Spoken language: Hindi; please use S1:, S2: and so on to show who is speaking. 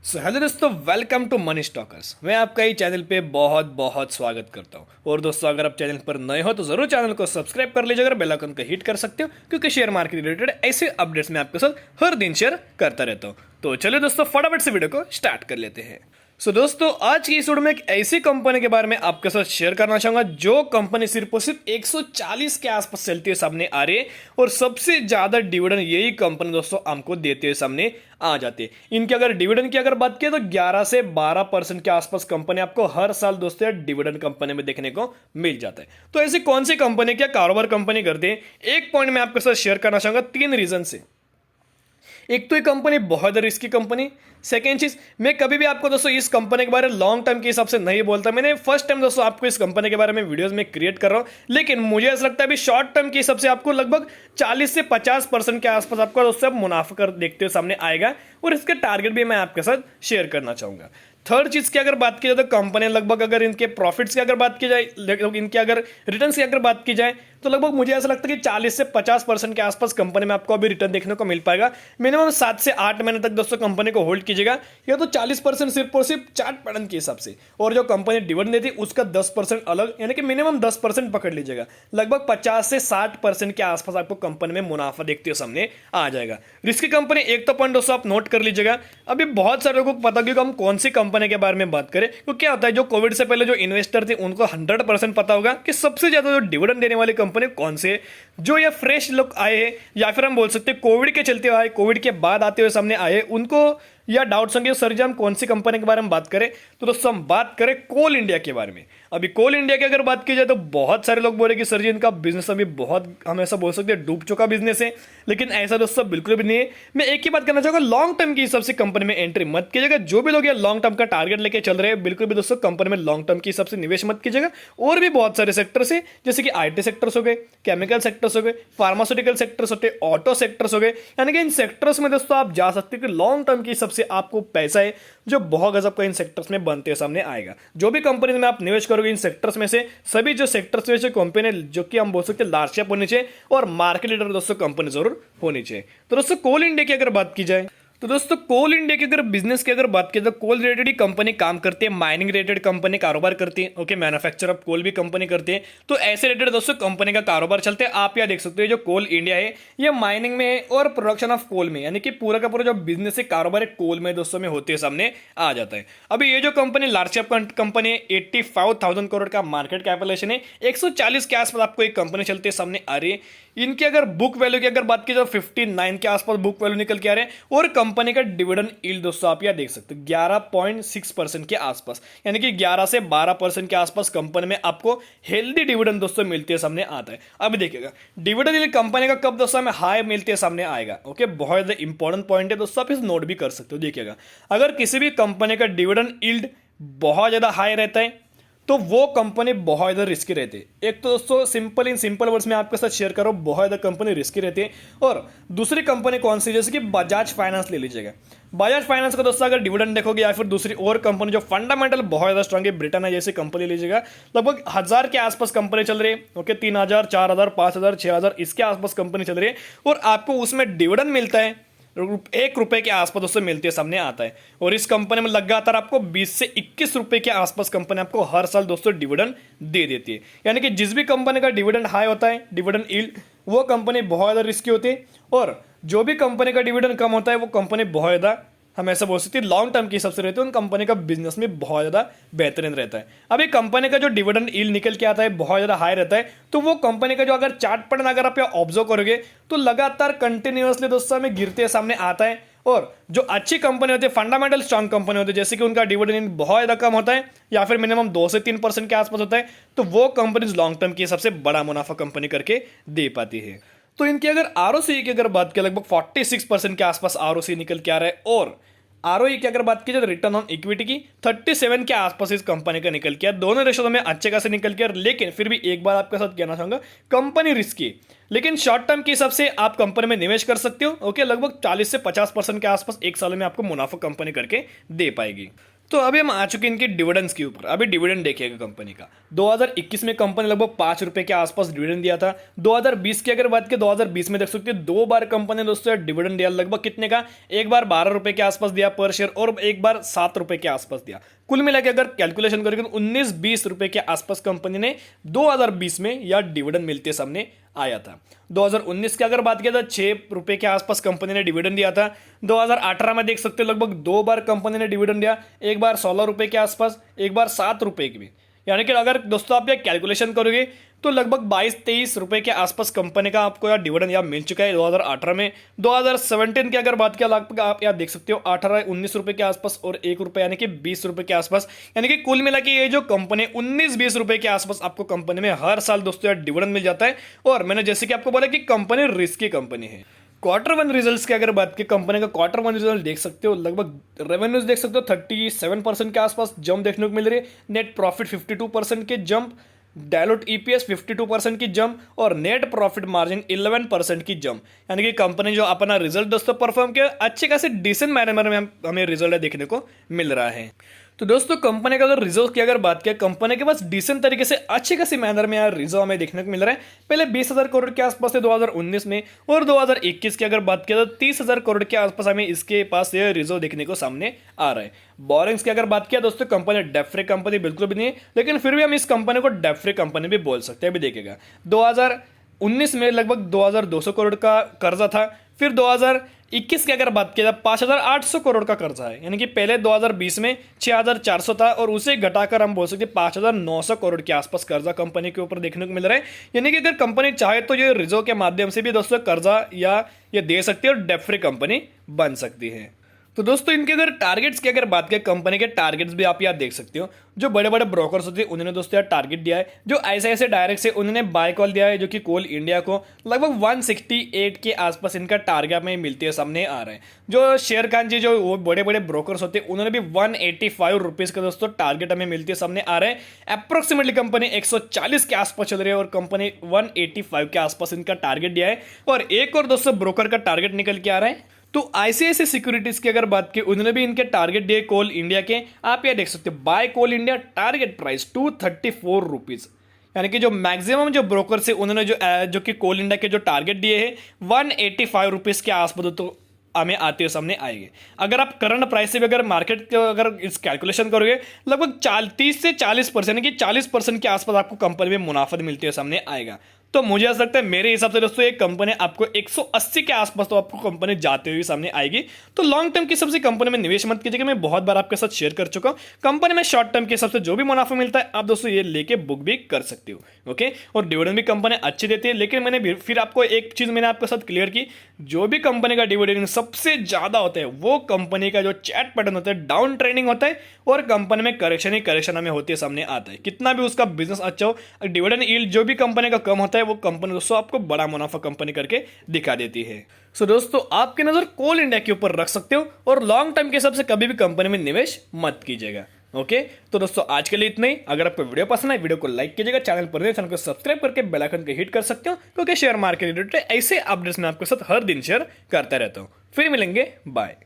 S1: हेलो दोस्तों, वेलकम टू मनी स्टॉकर्स। मैं आपका ही चैनल पे बहुत बहुत स्वागत करता हूँ। और दोस्तों, अगर आप चैनल पर नए हो तो जरूर चैनल को सब्सक्राइब कर लीजिएगा, बेल आइकन को हिट कर सकते हो, क्योंकि शेयर मार्केट रिलेटेड ऐसे अपडेट्स मैं आपके साथ हर दिन शेयर करता रहता हूँ। तो चलिए दोस्तों, फटाफट से वीडियो को स्टार्ट कर लेते हैं। दोस्तों, आज की इस वीडियो में एक ऐसी कंपनी के बारे में आपके साथ शेयर करना चाहूंगा जो कंपनी सिर्फ और सिर्फ 140 के आसपास चलती है सामने आ रही है, और सबसे ज्यादा डिविडेंड यही कंपनी दोस्तों हमको देते हुए सामने आ जाती है। इनके अगर डिविडेंड की अगर बात किया तो 11 से 12% के आसपास कंपनी आपको हर साल दोस्तों डिविडेंड कंपनी में देखने को मिल जाता है। तो ऐसी कौन सी कंपनी क्या कारोबार कंपनी करते हैं, एक पॉइंट मैं आपके साथ शेयर करना चाहूंगा 3 रीजन से। एक तो ये कंपनी बहुत रिस्की कंपनी। सेकेंड चीज, मैं कभी भी आपको दोस्तों इस कंपनी के बारे में लॉन्ग टर्म के हिसाब से नहीं बोलता। मैंने फर्स्ट टाइम दोस्तों आपको इस कंपनी के बारे में वीडियोस में क्रिएट कर रहा हूं, लेकिन मुझे ऐसा लगता है अभी शॉर्ट टर्म के हिसाब से आपको लगभग 40 से 50% के आसपास आपको दोस्तों मुनाफा कर देखते हुए सामने आएगा, और इसके टारगेट भी मैं आपके साथ शेयर करना चाहूंगा। थर्ड चीज की अगर बात की जाए तो कंपनी लगभग अगर इनके प्रॉफिट्स की अगर बात की जाए, इनके अगर रिटर्न्स की अगर बात की जाए तो लगभग मुझे ऐसा लगता है कि 40 से 50% के आसपास कंपनी में आपको अभी रिटर्न देखने को मिल पाएगा। मिनिमम 7 से 8 महीने तक दोस्तों कंपनी को होल्ड कीजिएगा, या तो 40% सिर्फ और सिर्फ चार्ट पैटर्न के हिसाब से, और जो कंपनी डिविडेंड देती है उसका 10% अलग, यानी कि मिनिमम 10% पकड़ लीजिएगा। लगभग 50 से 60% के आसपास आपको कंपनी में मुनाफा देखते हुए सामने आ जाएगा। रिस्की कंपनी एक तो पॉइंट दोस्तों आप नोट कर लीजिएगा। अभी बहुत सारे लोगों को पता कि हम कौन सी कंपनी के बारे में बात करें, तो क्या होता है जो कोविड से पहले जो इन्वेस्टर थे उनको 100% पता होगा कि सबसे ज्यादा जो डिविडेंड देने वाली कंपनी कौन से है। जो ये फ्रेश लोग आए हैं, या फिर हम बोल सकते हैं कोविड के चलते आए, कोविड के बाद आते हुए सामने आए, उनको या डाउट्स होंगे सर जी हम कौन सी कंपनी के बारे में बात करें। तो दोस्तों हम बात करें कोल इंडिया के बारे में। अभी कोल इंडिया की अगर बात की जाए तो बहुत सारे लोग बोले कि सर जी इनका बिजनेस अभी बहुत, हम ऐसा बोल सकते हैं डूब चुका बिजनेस है, लेकिन ऐसा दोस्तों बिल्कुल भी नहीं है। मैं एक ही बात करना चाहूंगा, लॉन्ग टर्म के हिसाब से कंपनी में एंट्री मत कीजिएगा। जो भी लोग ये लॉन्ग टर्म का टारगेट लेके चल रहे हैं, बिल्कुल भी दोस्तों कंपनी में लॉन्ग टर्म के हिसाब से निवेश मत कीजिएगा। और भी बहुत सारे सेक्टर्स है, जैसे कि IT सेक्टर्स हो गए, केमिकल सेक्टर्स हो गए, फार्मास्यूटिकल सेक्टर्स होते, ऑटो सेक्टर्स हो गए, यानी कि इन सेक्टर्स में दोस्तों आप जा सकते हैं कि लॉन्ग टर्म के हिसाब से आपको पैसा है जो बहुत गजब का इन सेक्टर्स में बनते सामने आएगा। जो भी कंपनी में आप निवेश करोगे इन सेक्टर्स में से, सभी जो सेक्टर्स में कंपनी जो कि हम बोल सकते हैं लार्ज कैप होनी चाहिए, और मार्केट लीडर दोस्तों कंपनी जरूर होनी चाहिए। तो दोस्तों कोल इंडिया की अगर बात की जाए तो दोस्तों कोल इंडिया की अगर बिजनेस की अगर बात की तो कोल रिलेटेड ही कंपनी काम करती है, माइनिंग रिलेटेड कंपनी कारोबार करती है। ओके, मैन्युफैक्चर ऑफ कोल भी कंपनी करती है। तो ऐसे रिलेटेड दोस्तों कंपनी का कारोबार चलते हैं। आप यहाँ देख सकते हो जो कोल इंडिया है ये माइनिंग में और प्रोडक्शन ऑफ कोल में, यानी कि पूरा का पूरा जो बिजनेस है कारोबार है कोल में दोस्तों में होते सामने आ जाता है। अभी ये जो कंपनी लार्ज कैप कंपनी है, 85,000 करोड़ का मार्केट कैपिटलाइजेशन है, 140 के आसपास आपको एक कंपनी चलते सामने आ रही है। इनकी अगर बुक वैल्यू की अगर बात की जाए 59 के आसपास बुक वैल्यू निकल के आ रहे हैं, और कंपनी का डिविडेंड यील्ड दोस्तों आप यहां देख सकते हो 11.6% के आसपास, यानी कि 11 से 12% के आसपास कंपनी में आपको हेल्दी डिविडेंड दोस्तों मिलते हैं सामने आता है। अब देखिएगा डिविडेंड यील्ड कंपनी का कब दोस्तों हमें हाई मिलते हैं सामने आएगा। ओके, बहुत ज्यादा इंपॉर्टेंट पॉइंट है दोस्तों, आप इस नोट भी कर सकते हो। देखिएगा अगर किसी भी कंपनी का डिविडेंड यील्ड बहुत ज्यादा हाई रहता है तो वो कंपनी बहुत ज़्यादा रिस्की रहती है। एक तो दोस्तों सिंपल इन सिंपल वर्ड्स में आपके साथ शेयर करो, बहुत ज़्यादा कंपनी रिस्की रहती है। और दूसरी कंपनी कौन सी, जैसे कि बजाज फाइनेंस ले लीजिएगा। बजाज फाइनेंस का दोस्तों अगर डिविडेंड देखोगे, या फिर दूसरी और कंपनी जो फंडामेंटल बहुत ज़्यादा स्ट्रांग है, ब्रिटेन है जैसी कंपनी लीजिएगा, लगभग 1000 के आसपास कंपनी चल रही है। ओके, 3000, 4000, 5000, 6000 इसके आसपास कंपनी चल रही है, और आपको उसमें डिविडेंड मिलता है ₹1 के आसपास दोस्तों मिलते सामने आता है। और इस कंपनी में लगातार आपको 20 से 21 रुपए के आसपास कंपनी आपको हर साल दोस्तों डिविडेंड दे देती है। यानी कि जिस भी कंपनी का डिविडेंड हाई होता है, डिविडेंड यील्ड, वो कंपनी बहुत ज्यादा रिस्की होती है, और जो भी कंपनी का डिविडेंड कम होता है वो कंपनी बहुत ज्यादा, हम ऐसा बोल सकते हैं लॉन्ग टर्म के हिसाब से रहते हैं, उन कंपनी का बिजनेस में बहुत ज्यादा बेहतरीन रहता है। अभी कंपनी का जो डिविडेंड यील्ड निकल के आता है बहुत ज्यादा हाई रहता है, तो वो कंपनी का जो अगर चार्ट पैटर्न अगर आप ऑब्जर्व करोगे तो लगातार कंटिन्यूअसली दोस्तों में गिरते सामने आता है। और जो अच्छी कंपनी होती है, फंडामेंटल स्ट्रांग कंपनी होती है, जैसे कि उनका डिविडेंड बहुत ज्यादा कम होता है, या फिर मिनिमम 2 से 3% के आसपास होता है, तो वो कंपनी लॉन्ग टर्म की सबसे बड़ा मुनाफा कंपनी करके दे पाती है। तो इनकी अगर ROCE की अगर बात की, लगभग 46% के आसपास ROCE निकल के आ रहा है, और ROE की अगर बात की जाए तो रिटर्न ऑन इक्विटी की 37 के आसपास इस कंपनी का निकल गया। दोनों रेशो में अच्छे खासे निकल गया, लेकिन फिर भी एक बार आपके साथ कहना चाहूंगा कंपनी रिस्की, लेकिन शॉर्ट टर्म के हिसाब से आप कंपनी में निवेश कर सकते हो। ओके, लगभग 40 से 50% के आसपास एक साल में आपको मुनाफा कंपनी करके दे पाएगी। तो अभी हम आ चुके हैं इनके डिविडेंड्स के ऊपर। अभी डिविडेंड देखिएगा कंपनी का 2021 में कंपनी लगभग 5 रुपए के आसपास डिविडेंड दिया था। 2020 की अगर बात करें 2020 में देख सकते हैं 2 बार कंपनी ने दोस्तों डिविडेंड दिया, लगभग कितने का, एक बार 12 रुपए के आसपास दिया पर शेयर और एक बार 7 रुपए के आसपास दिया। कुल मिला के अगर कैलकुलेशन करेंगे तो 19-20 रुपए के आसपास कंपनी ने 2020 में यह डिविडेंड मिलते सामने आया था। 2019 की अगर बात किया तो 6 रुपए के आसपास कंपनी ने डिविडेंड दिया था। 2018 में देख सकते हो लगभग 2 बार कंपनी ने डिविडेंड दिया, एक बार 16 रुपए के आसपास, एक बार 7 रुपए की भी। यानी कि अगर दोस्तों आप यह कैलकुलेशन करोगे तो लगभग 22-23 रुपए के आसपास कंपनी का आपको यह डिविडेंड यहाँ मिल चुका है 2018 में। 2017 की अगर बात किया लगभग आप यहाँ देख सकते हो 18-19 रुपए के आसपास और 1 रुपए यानी कि 20 रुपए के आसपास। यानी कि कुल मिला के ये जो कंपनी 19-20 रुपए के आसपास आपको कंपनी में हर साल दोस्तों यार डिविडेंड मिल जाता है। और मैंने जैसे कि आपको बोला कि कंपनी रिस्की कंपनी है। Q1 रिजल्ट्स की अगर बात की कंपनी का Q1 रिजल्ट देख सकते हो, लगभग रेवेन्यूज देख सकते हो 37% के आसपास जंप देखने को मिल रही है, नेट प्रॉफिट 52% के जंप, डायलूट ईपीएस 52% की जंप और नेट प्रॉफिट मार्जिन 11% की जंप। यानी कि कंपनी जो अपना रिजल्ट दोस्तों परफॉर्म किया अच्छे खासे डिसेंट मैनर में हमें रिजल्ट देखने को मिल रहा है। तो दोस्तों कंपनी का अगर रिजर्व की अगर बात किया, कंपनी के पास डिसेंट तरीके से अच्छे खासी मैनर में यार रिजर्व हमें देखने को मिल रहा है। पहले 20,000 करोड़ के आसपास थे 2019 में, और 2021 की अगर बात किया तो 30,000 करोड़ के आसपास हमें इसके पास ये रिजर्व देखने को सामने आ रहा है। बोरिंग्स की अगर बात किया दोस्तों कंपनी डेट फ्री कंपनी बिल्कुल भी नहीं है, लेकिन फिर भी हम इस कंपनी को डेट फ्री कंपनी भी बोल सकते हैं। अभी देखिएगा 2019 में लगभग 2,200 करोड़ का कर्जा था, फिर 2021 की अगर बात किया 5,800 करोड़ का कर्जा है। यानी कि पहले 2020 में 6,400 था और उसे घटाकर हम बोल सकते हैं 5,900 करोड़ के आसपास कर्जा कंपनी के ऊपर देखने को मिल रहा है। यानी कि अगर कंपनी चाहे तो ये रिजर्व के माध्यम से भी दोस्तों कर्जा या ये दे सकती है और डेट फ्री कंपनी बन सकती है। तो दोस्तों इनके अगर टारगेट्स की अगर बात करें, कंपनी के टारगेट्स भी आप यहाँ देख सकते हो। जो बड़े बड़े ब्रोकर्स होते हैं उन्होंने दोस्तों यार टारगेट दिया है, जो ऐसे डायरेक्ट से उन्होंने बाय कॉल दिया है, जो कि कोल इंडिया को लगभग 168 के आसपास इनका टारगेट में मिलते हैं सामने आ रहे हैं। जो शेयर खान जी जो वो बड़े बड़े ब्रोकर्स होते हैं उन्होंने भी 185 रुपीज का दोस्तों टारगेट हमें मिलते हैं सामने आ रहे हैं। अप्रोक्सीमेटली कंपनी 140 के आसपास चल रही है और कंपनी 185 के आसपास इनका टारगेट दिया है। और एक और दोस्तों ब्रोकर का टारगेट निकल के आ रहा है। तो आईसीआईसीआई सिक्योरिटीज की अगर बात की उन्होंने भी इनके टारगेट दिए कोल इंडिया के, आप ये देख सकते हो बाय कोल इंडिया टारगेट प्राइस 234 रुपीज। यानी कि जो मैक्सिमम जो ब्रोकर से उन्होंने जो कि कोल इंडिया के जो टारगेट दिए हैं 185 रुपीज के आसपास तो हमें आते हुए सामने आएंगे। अगर आप करंट प्राइस से भी अगर मार्केट के अगर इस कैलकुलेशन करोगे लगभग 30 से 40% यानी कि 40% के आसपास आपको कंपनी में मुनाफा मिलते हुए सामने आएगा। तो मुझे ऐसा लगता है मेरे हिसाब से दोस्तों एक कंपनी आपको 180 के आसपास तो आपको कंपनी जाते हुए सामने आएगी। तो लॉन्ग टर्म के हिसाब से कंपनी में निवेश मत कीजिएगा, मैं बहुत बार आपके साथ शेयर कर चुका हूं। कंपनी में शॉर्ट टर्म के हिसाब से जो भी मुनाफा मिलता है आप दोस्तों ये लेके बुक भी कर सकते हो। ओके, और डिविडेंड भी कंपनी अच्छी देती है। लेकिन मैंने फिर आपको एक चीज मैंने आपके साथ क्लियर की, जो भी कंपनी का डिविडेंड सबसे ज्यादा होता है वो कंपनी का जो चैट पैटर्न होता है डाउन ट्रेंडिंग होता है और कंपनी में करेक्शन ही करेक्शन हमें होते सामने आता है। कितना भी उसका बिजनेस अच्छा हो, डिविडेंड यील्ड जो भी कंपनी का कम होता है वो कंपनी दोस्तों आपको बड़ा मुनाफा कंपनी करके दिखा देती है। सो दोस्तों आपकी नजर कोल इंडिया के ऊपर रख सकते हो और लॉन्ग टर्म के हिसाब से कभी भी कंपनी में निवेश मत कीजिएगा। ओके, तो दोस्तों आज के लिए इतना ही। अगर आपको वीडियो पसंद है वीडियो को लाइक कीजिएगा, चैनल पर नए चैनल को सब्सक्राइब करके बेल आइकन को हिट कर सकते हो, क्योंकि शेयर मार्केट रिलेटेड ऐसे अपडेट्स मैं आपके साथ हर दिन शेयर करता रहता हूं। फिर मिलेंगे, बाय।